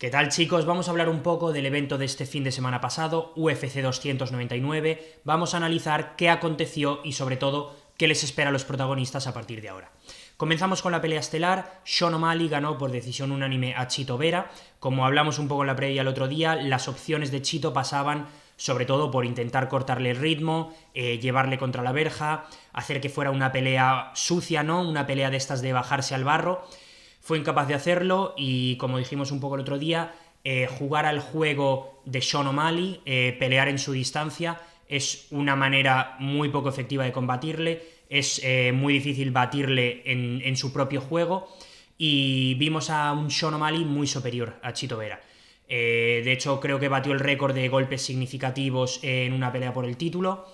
¿Qué tal, chicos? Vamos a hablar un poco del evento de este fin de semana pasado, UFC 299, vamos a analizar qué aconteció y sobre todo qué les espera a los protagonistas a partir de ahora. Comenzamos con la pelea estelar. Sean O'Malley ganó por decisión unánime a Chito Vera. Como hablamos un poco en la previa el otro día, las opciones de Chito pasaban sobre todo por intentar cortarle el ritmo, llevarle contra la verja, hacer que fuera una pelea sucia, ¿no? Una pelea de estas de bajarse al barro. Fue incapaz de hacerlo y, como dijimos un poco el otro día, jugar al juego de Sean O'Malley, pelear en su distancia, es una manera muy poco efectiva de combatirle, es muy difícil batirle en su propio juego y vimos a un Sean O'Malley muy superior a Chito Vera. De hecho, creo que batió el récord de golpes significativos en una pelea por el título.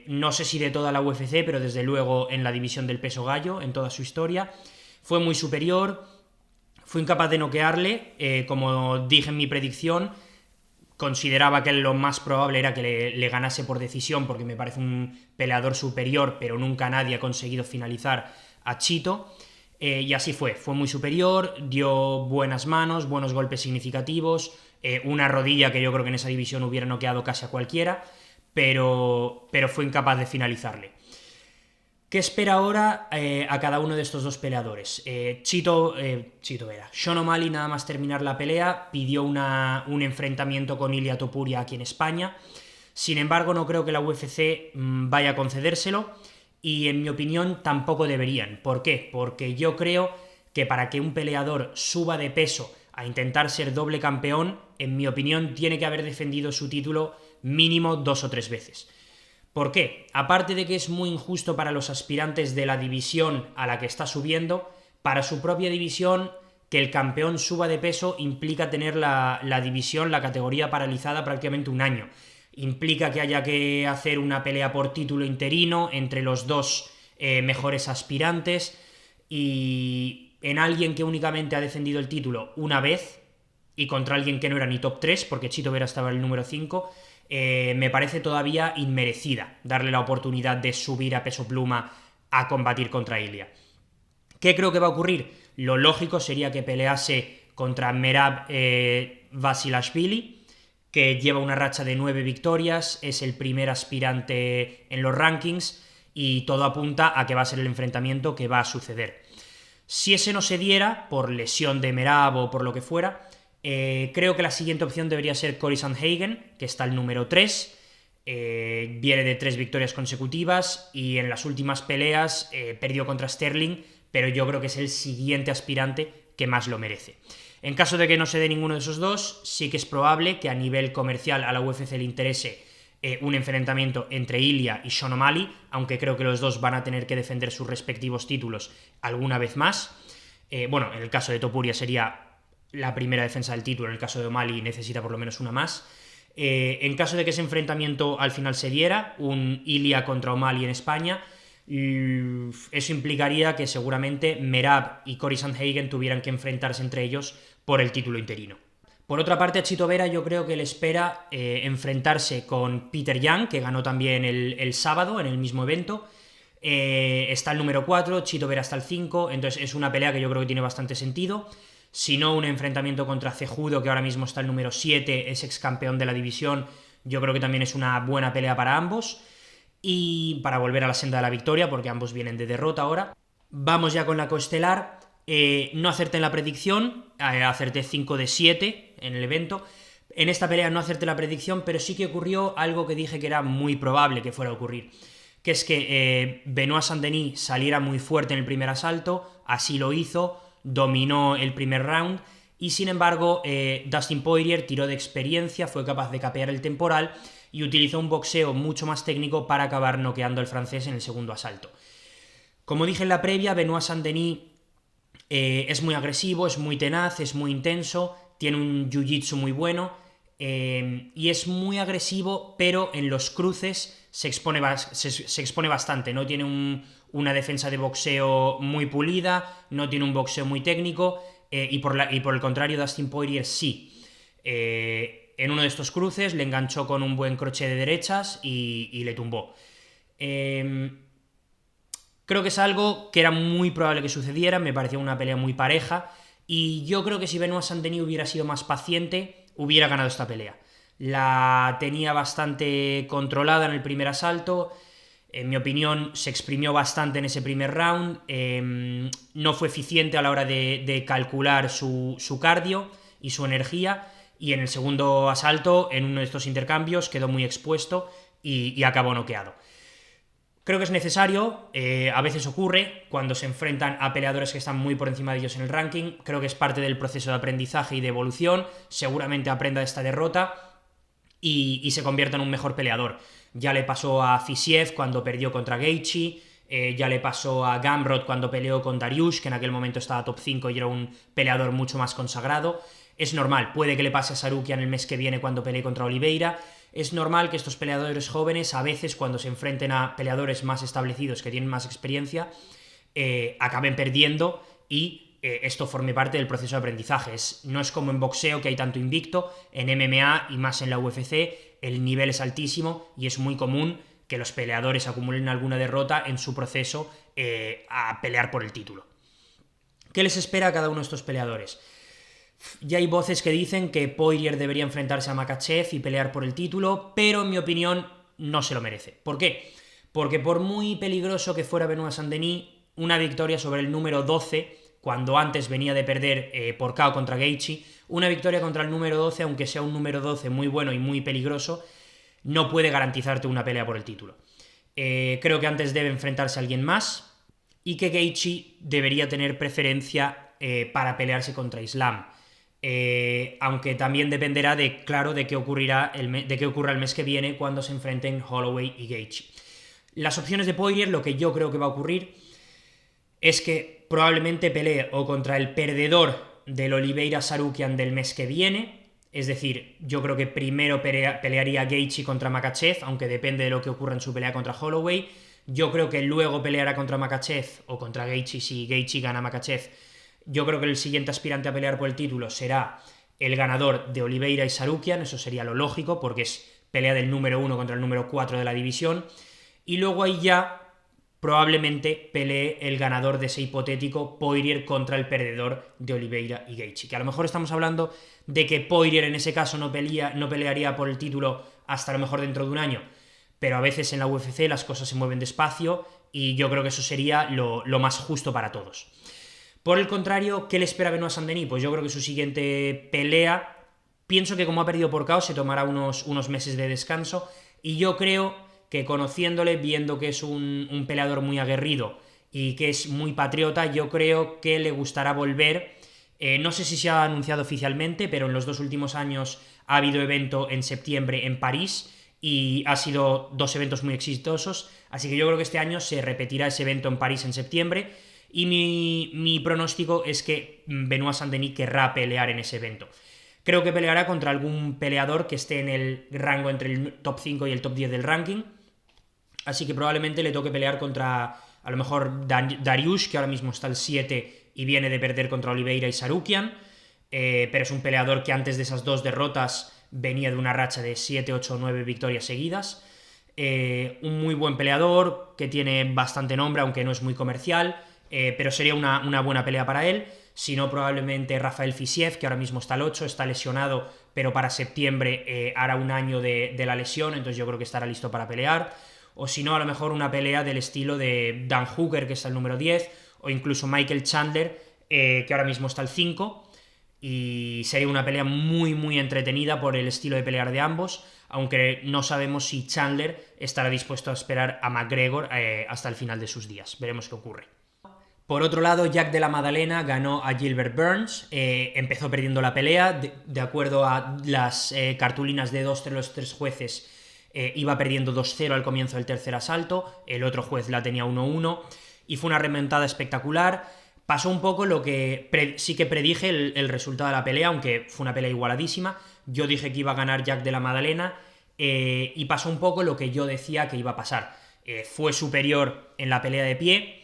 No sé si de toda la UFC, pero desde luego en la división del peso gallo, en toda su historia. Fue muy superior, fue incapaz de noquearle, como dije en mi predicción, consideraba que lo más probable era que le ganase por decisión, porque me parece un peleador superior, pero nunca nadie ha conseguido finalizar a Chito. Y así fue muy superior, dio buenas manos, buenos golpes significativos, una rodilla que yo creo que en esa división hubiera noqueado casi a cualquiera, pero fue incapaz de finalizarle. ¿Qué espera ahora a cada uno de estos dos peleadores? Chito Vera. Sean O'Malley, nada más terminar la pelea, pidió un enfrentamiento con Ilia Topuria aquí en España. Sin embargo, no creo que la UFC vaya a concedérselo y, en mi opinión, tampoco deberían. ¿Por qué? Porque yo creo que para que un peleador suba de peso a intentar ser doble campeón, en mi opinión, tiene que haber defendido su título mínimo 2 o 3 veces. ¿Por qué? Aparte de que es muy injusto para los aspirantes de la división a la que está subiendo, para su propia división, que el campeón suba de peso implica tener la división, la categoría paralizada prácticamente un año. Implica que haya que hacer una pelea por título interino entre los dos mejores aspirantes, y en alguien que únicamente ha defendido el título una vez y contra alguien que no era ni top 3, porque Chito Vera estaba en el número 5, me parece todavía inmerecida darle la oportunidad de subir a peso pluma a combatir contra Ilia. ¿Qué creo que va a ocurrir? Lo lógico sería que pelease contra Merab Vasilashvili, que lleva una racha de 9 victorias, es el primer aspirante en los rankings y todo apunta a que va a ser el enfrentamiento que va a suceder. Si ese no se diera, por lesión de Merab o por lo que fuera, creo que la siguiente opción debería ser Cory Sandhagen, que está el número 3, viene de 3 victorias consecutivas y en las últimas peleas perdió contra Sterling, pero yo creo que es el siguiente aspirante que más lo merece. En caso de que no se dé ninguno de esos dos, sí que es probable que a nivel comercial a la UFC le interese un enfrentamiento entre Ilia y Sean O'Malley, aunque creo que los dos van a tener que defender sus respectivos títulos alguna vez más. En el caso de Topuria sería la primera defensa del título, en el caso de O'Malley necesita por lo menos una más. En caso de que ese enfrentamiento al final se diera, un Ilia contra O'Malley en España, eso implicaría que seguramente Merab y Cory Sandhagen tuvieran que enfrentarse entre ellos por el título interino. Por otra parte, a Chito Vera yo creo que le espera enfrentarse con Peter Yan, que ganó también el sábado en el mismo evento. Está el número 4, Chito Vera está el 5, entonces es una pelea que yo creo que tiene bastante sentido. Si no, un enfrentamiento contra Cejudo, que ahora mismo está el número 7, es ex campeón de la división, yo creo que también es una buena pelea para ambos y para volver a la senda de la victoria, porque ambos vienen de derrota ahora. Vamos ya con la coestelar. No acerté en la predicción, acerté 5 de 7 en el evento. En esta pelea no acerté la predicción, pero sí que ocurrió algo que dije que era muy probable que fuera a ocurrir, que es que Benoit Saint-Denis saliera muy fuerte en el primer asalto, así lo hizo, dominó el primer round y, sin embargo, Dustin Poirier tiró de experiencia, fue capaz de capear el temporal y utilizó un boxeo mucho más técnico para acabar noqueando al francés en el segundo asalto. Como dije en la previa, Benoit Saint-Denis es muy agresivo, es muy tenaz, es muy intenso, tiene un jiu-jitsu muy bueno y es muy agresivo, pero en los cruces se expone bastante, no tiene una defensa de boxeo muy pulida, no tiene un boxeo muy técnico y por el contrario Dustin Poirier sí. En uno de estos cruces le enganchó con un buen crochet de derechas y le tumbó. Creo que es algo que era muy probable que sucediera, me parecía una pelea muy pareja y yo creo que si Benoit Saint-Denis hubiera sido más paciente, hubiera ganado esta pelea. La tenía bastante controlada en el primer asalto, en mi opinión se exprimió bastante en ese primer round, no fue eficiente a la hora de calcular su cardio y su energía, y en el segundo asalto, en uno de estos intercambios, quedó muy expuesto y acabó noqueado. Creo que es necesario, a veces ocurre cuando se enfrentan a peleadores que están muy por encima de ellos en el ranking, creo que es parte del proceso de aprendizaje y de evolución, seguramente aprenda de esta derrota y se convierta en un mejor peleador. Ya le pasó a Fiziev cuando perdió contra Gaethje, ya le pasó a Gamrot cuando peleó con Dariush, que en aquel momento estaba top 5 y era un peleador mucho más consagrado. Es normal, puede que le pase a Sarukian el mes que viene cuando pelee contra Oliveira. Es normal que estos peleadores jóvenes, a veces cuando se enfrenten a peleadores más establecidos que tienen más experiencia, acaben perdiendo y esto forme parte del proceso de aprendizaje. No es como en boxeo, que hay tanto invicto, en MMA y más en la UFC el nivel es altísimo y es muy común que los peleadores acumulen alguna derrota en su proceso a pelear por el título. ¿Qué les espera a cada uno de estos peleadores? Ya hay voces que dicen que Poirier debería enfrentarse a Makhachev y pelear por el título, pero en mi opinión no se lo merece. ¿Por qué? Porque por muy peligroso que fuera Benoit Saint-Denis, una victoria sobre el número 12, cuando antes venía de perder por KO contra Gaethje, una victoria contra el número 12, aunque sea un número 12 muy bueno y muy peligroso, no puede garantizarte una pelea por el título. Creo que antes debe enfrentarse a alguien más y que Gaethje debería tener preferencia para pelearse contra Islam. Aunque también dependerá de qué ocurra el mes que viene cuando se enfrenten Holloway y Gaethje. Las opciones de Poirier, lo que yo creo que va a ocurrir es que probablemente pelee o contra el perdedor del Oliveira Sarukian del mes que viene, es decir, yo creo que primero pelearía Gaethje contra Makhachev, aunque depende de lo que ocurra en su pelea contra Holloway. Yo creo que luego peleará contra Makhachev o contra Gaethje si Gaethje gana a Makhachev. Yo creo que el siguiente aspirante a pelear por el título será el ganador de Oliveira y Sarukian, eso sería lo lógico, porque es pelea del número 1 contra el número 4 de la división, y luego ahí ya probablemente pelee el ganador de ese hipotético Poirier contra el perdedor de Oliveira y Gaethje, que a lo mejor estamos hablando de que Poirier en ese caso no pelearía por el título hasta a lo mejor dentro de un año, pero a veces en la UFC las cosas se mueven despacio y yo creo que eso sería lo más justo para todos. Por el contrario, ¿qué le espera a Benoit Saint-Denis? Pues yo creo que su siguiente pelea, pienso que como ha perdido por KO, se tomará unos meses de descanso, y yo creo que conociéndole, viendo que es un peleador muy aguerrido y que es muy patriota, yo creo que le gustará volver. No sé si se ha anunciado oficialmente, pero en los 2 últimos años ha habido evento en septiembre en París y ha sido 2 eventos muy exitosos, así que yo creo que este año se repetirá ese evento en París en septiembre. Y mi pronóstico es que Benoit Saint-Denis querrá pelear en ese evento. Creo que peleará contra algún peleador que esté en el rango entre el top 5 y el top 10 del ranking. Así que probablemente le toque pelear contra, a lo mejor, Dariush, que ahora mismo está al 7 y viene de perder contra Oliveira y Sarukian. Pero es un peleador que antes de esas 2 derrotas venía de una racha de 7, 8 o 9 victorias seguidas. Un muy buen peleador que tiene bastante nombre, aunque no es muy comercial. Pero sería una buena pelea para él. Si no, probablemente Rafael Fiziev, que ahora mismo está al 8, está lesionado, pero para septiembre hará un año de la lesión, entonces yo creo que estará listo para pelear. O si no, a lo mejor una pelea del estilo de Dan Hooker, que está el número 10, o incluso Michael Chandler, que ahora mismo está al 5, y sería una pelea muy muy entretenida por el estilo de pelear de ambos, aunque no sabemos si Chandler estará dispuesto a esperar a McGregor hasta el final de sus días. Veremos qué ocurre. Por otro lado, Jack de la Maddalena ganó a Gilbert Burns, empezó perdiendo la pelea, de acuerdo a las cartulinas de los 3 jueces, iba perdiendo 2-0 al comienzo del tercer asalto, el otro juez la tenía 1-1, y fue una remontada espectacular. Pasó un poco lo que sí que predije el resultado de la pelea, aunque fue una pelea igualadísima. Yo dije que iba a ganar Jack de la Maddalena, y pasó un poco lo que yo decía que iba a pasar. Fue superior en la pelea de pie,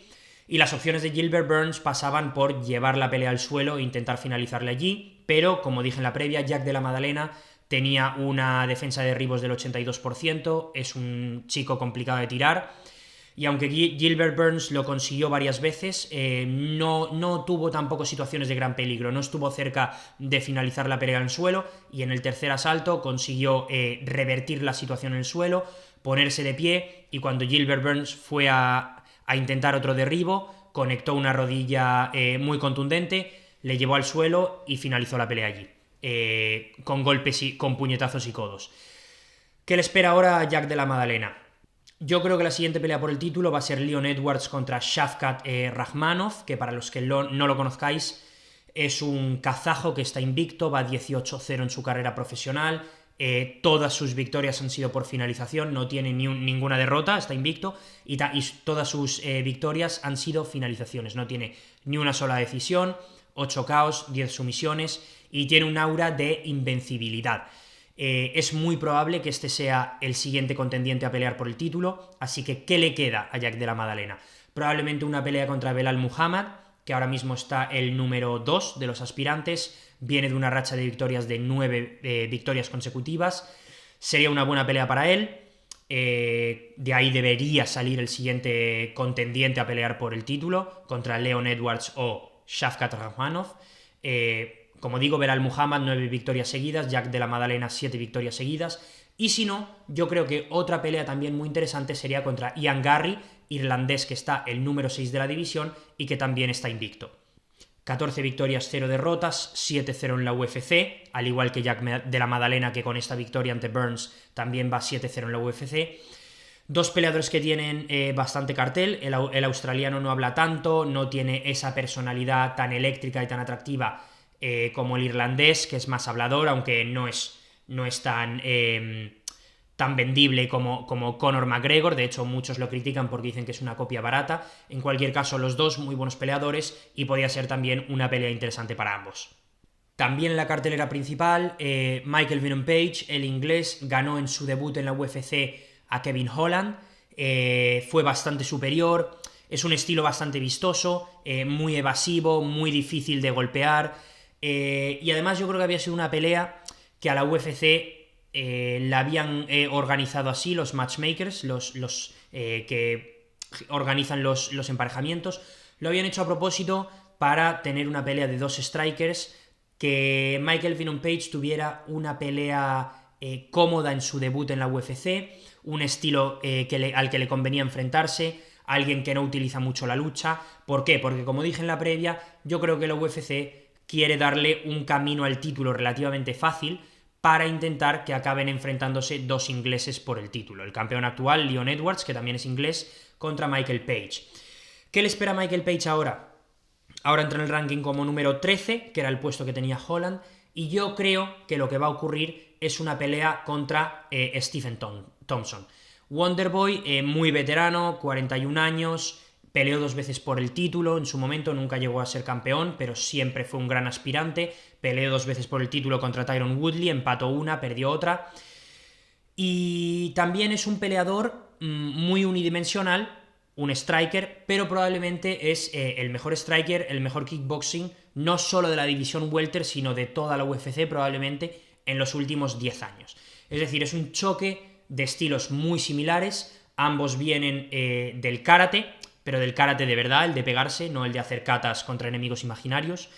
y las opciones de Gilbert Burns pasaban por llevar la pelea al suelo e intentar finalizarle allí, pero, como dije en la previa, Jack de la Maddalena tenía una defensa de derribos del 82%, es un chico complicado de tirar, Y aunque Gilbert Burns lo consiguió varias veces, no tuvo tampoco situaciones de gran peligro, no estuvo cerca de finalizar la pelea en el suelo, y en el tercer asalto consiguió revertir la situación en el suelo, ponerse de pie, y cuando Gilbert Burns fue a intentar otro derribo, conectó una rodilla muy contundente, le llevó al suelo y finalizó la pelea allí, con golpes y con puñetazos y codos. ¿Qué le espera ahora a Jack de la Madalena? Yo creo que la siguiente pelea por el título va a ser Leon Edwards contra Shavkat Rakhmonov, que para los que no lo conozcáis, es un kazajo que está invicto, va 18-0 en su carrera profesional, todas sus victorias han sido por finalización, no tiene ninguna derrota, está invicto, y todas sus victorias han sido finalizaciones, no tiene ni una sola decisión, 8 KOs, 10 sumisiones, y tiene un aura de invencibilidad. Es muy probable que este sea el siguiente contendiente a pelear por el título, así que ¿qué le queda a Jack de la Madalena? Probablemente una pelea contra Belal Muhammad, que ahora mismo está el número 2 de los aspirantes, viene de una racha de victorias de 9 victorias consecutivas, sería una buena pelea para él, de ahí debería salir el siguiente contendiente a pelear por el título, contra Leon Edwards o Shavkat Rakhmonov. Como digo, Belal Muhammad 9 victorias seguidas, Jack de la Madalena 7 victorias seguidas, y si no, yo creo que otra pelea también muy interesante sería contra Ian Garry, irlandés que está el número 6 de la división y que también está invicto. 14 victorias, 0 derrotas, 7-0 en la UFC, al igual que Jack de la Madalena, que con esta victoria ante Burns también va 7-0 en la UFC. Dos peleadores que tienen bastante cartel, el australiano no habla tanto, no tiene esa personalidad tan eléctrica y tan atractiva como el irlandés, que es más hablador, aunque no es tan vendible como Conor McGregor. De hecho, muchos lo critican porque dicen que es una copia barata. En cualquier caso, los dos muy buenos peleadores, y podría ser también una pelea interesante para ambos. También en la cartelera principal, Michael Venom Page, el inglés, ganó en su debut en la UFC a Kevin Holland, fue bastante superior, es un estilo bastante vistoso, muy evasivo, muy difícil de golpear, y además yo creo que había sido una pelea que a la UFC la habían organizado así los matchmakers, los que organizan los emparejamientos, lo habían hecho a propósito para tener una pelea de dos strikers, que Michael Venom Page tuviera una pelea cómoda en su debut en la UFC, un estilo al que le convenía enfrentarse, alguien que no utiliza mucho la lucha. ¿Por qué? Porque, como dije en la previa, yo creo que la UFC quiere darle un camino al título relativamente fácil para intentar que acaben enfrentándose dos ingleses por el título. El campeón actual, Leon Edwards, que también es inglés, contra Michael Page. ¿Qué le espera a Michael Page ahora? Ahora entra en el ranking como número 13, que era el puesto que tenía Holland, y yo creo que lo que va a ocurrir es una pelea contra Stephen Thompson. Wonderboy, muy veterano, 41 años, peleó 2 veces por el título, en su momento nunca llegó a ser campeón, pero siempre fue un gran aspirante, peleó 2 veces por el título contra Tyron Woodley, empató una, perdió otra, y también es un peleador muy unidimensional, un striker, pero probablemente es el mejor striker, el mejor kickboxing, no solo de la división welter, sino de toda la UFC probablemente en los últimos 10 años. Es decir, es un choque de estilos muy similares, ambos vienen del karate, pero del karate de verdad, el de pegarse, no el de hacer katas contra enemigos imaginarios,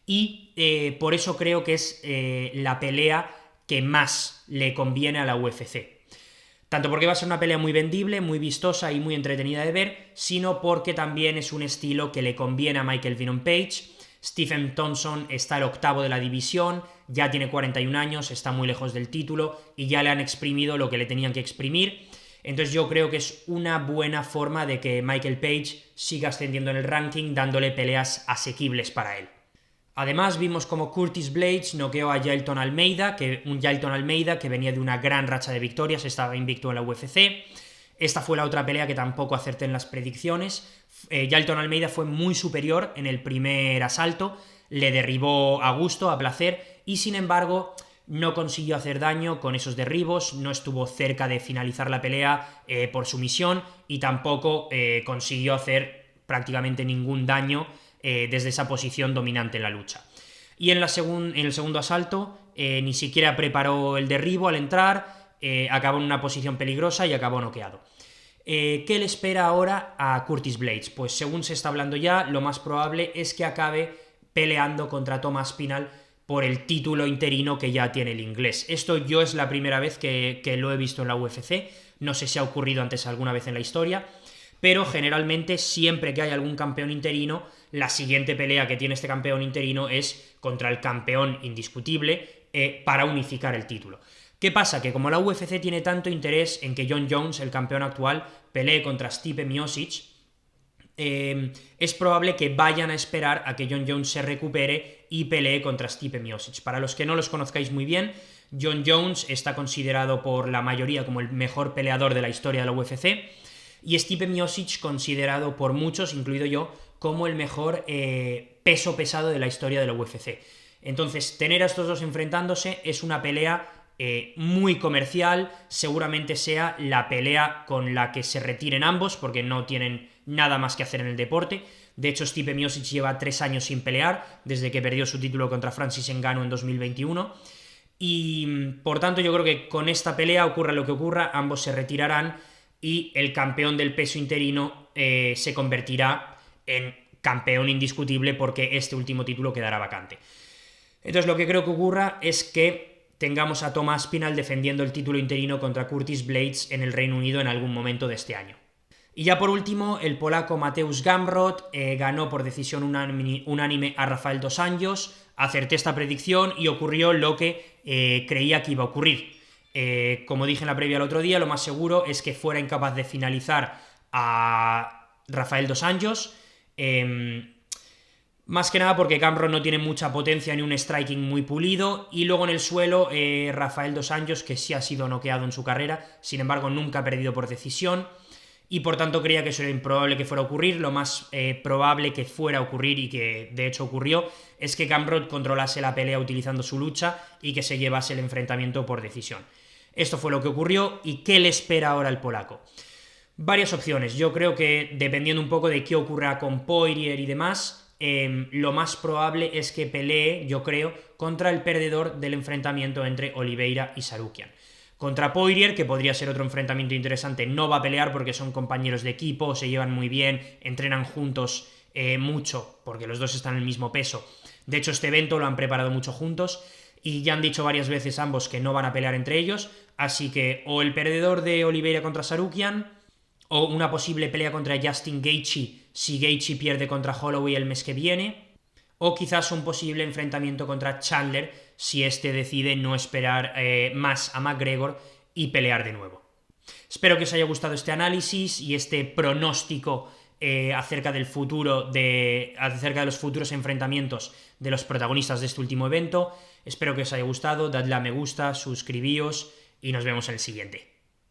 y por eso creo que es la pelea que más le conviene a la UFC. Tanto porque va a ser una pelea muy vendible, muy vistosa y muy entretenida de ver, sino porque también es un estilo que le conviene a Michael Venom Page. Stephen Thompson está el octavo de la división, ya tiene 41 años, está muy lejos del título y ya le han exprimido lo que le tenían que exprimir. Entonces yo creo que es una buena forma de que Michael Page siga ascendiendo en el ranking, dándole peleas asequibles para él. Además vimos como Curtis Blades noqueó a Jailton Almeida, un Jailton Almeida que venía de una gran racha de victorias, estaba invicto en la UFC. Esta fue la otra pelea que tampoco acerté en las predicciones. Jailton Almeida fue muy superior en el primer asalto, le derribó a gusto, a placer, y sin embargo no consiguió hacer daño con esos derribos, no estuvo cerca de finalizar la pelea por sumisión y tampoco consiguió hacer prácticamente ningún daño desde esa posición dominante en la lucha. Y en el segundo asalto ni siquiera preparó el derribo al entrar, acabó en una posición peligrosa y acabó noqueado. ¿Qué le espera ahora a Curtis Blades? Pues según se está hablando ya, lo más probable es que acabe peleando contra Thomas Pinal por el título interino que ya tiene el inglés. Esto yo es la primera vez que lo he visto en la UFC, no sé si ha ocurrido antes alguna vez en la historia, pero generalmente siempre que hay algún campeón interino, la siguiente pelea que tiene este campeón interino es contra el campeón indiscutible para unificar el título. ¿Qué pasa? Que como la UFC tiene tanto interés en que Jon Jones, el campeón actual, pelee contra Stipe Miocic, es probable que vayan a esperar a que Jon Jones se recupere y pelee contra Stipe Miocic. Para los que no los conozcáis muy bien, Jon Jones está considerado por la mayoría como el mejor peleador de la historia de la UFC, y Stipe Miocic considerado por muchos, incluido yo, como el mejor peso pesado de la historia de la UFC. Entonces, tener a estos dos enfrentándose es una pelea muy comercial, seguramente sea la pelea con la que se retiren ambos, porque no tienen nada más que hacer en el deporte. De hecho, Stipe Miocic lleva 3 años sin pelear, desde que perdió su título contra Francis Ngannou en 2021, y por tanto yo creo que con esta pelea, ocurra lo que ocurra, ambos se retirarán y el campeón del peso interino se convertirá en campeón indiscutible, porque este último título quedará vacante. Entonces lo que creo que ocurra es que tengamos a Thomas Pinal defendiendo el título interino contra Curtis Blades en el Reino Unido en algún momento de este año. Y ya por último, el polaco Mateusz Gamrot ganó por decisión unánime a Rafael dos Anjos. Acerté esta predicción y ocurrió lo que creía que iba a ocurrir. Como dije en la previa el otro día, lo más seguro es que fuera incapaz de finalizar a Rafael dos Anjos. Más que nada porque Gamrot no tiene mucha potencia ni un striking muy pulido, y luego en el suelo Rafael dos Anjos, que sí ha sido noqueado en su carrera, sin embargo nunca ha perdido por decisión, y por tanto creía que eso era improbable que fuera a ocurrir. Lo más probable que fuera a ocurrir, y que de hecho ocurrió, es que Gamrot controlase la pelea utilizando su lucha y que se llevase el enfrentamiento por decisión. Esto fue lo que ocurrió. ¿Y qué le espera ahora al polaco? Varias opciones. Yo creo que dependiendo un poco de qué ocurra con Poirier y demás, lo más probable es que pelee, yo creo, contra el perdedor del enfrentamiento entre Oliveira y Sarukian. Contra Poirier, que podría ser otro enfrentamiento interesante, no va a pelear porque son compañeros de equipo, se llevan muy bien, entrenan juntos mucho, porque los dos están en el mismo peso. De hecho, este evento lo han preparado mucho juntos, y ya han dicho varias veces ambos que no van a pelear entre ellos, así que o el perdedor de Oliveira contra Sarukian, o una posible pelea contra Justin Gaethje si Gaethje pierde contra Holloway el mes que viene, o quizás un posible enfrentamiento contra Chandler si este decide no esperar más a McGregor y pelear de nuevo. Espero que os haya gustado este análisis y este pronóstico acerca del futuro acerca de los futuros enfrentamientos de los protagonistas de este último evento. Espero que os haya gustado, dadle a me gusta, suscribíos y nos vemos en el siguiente.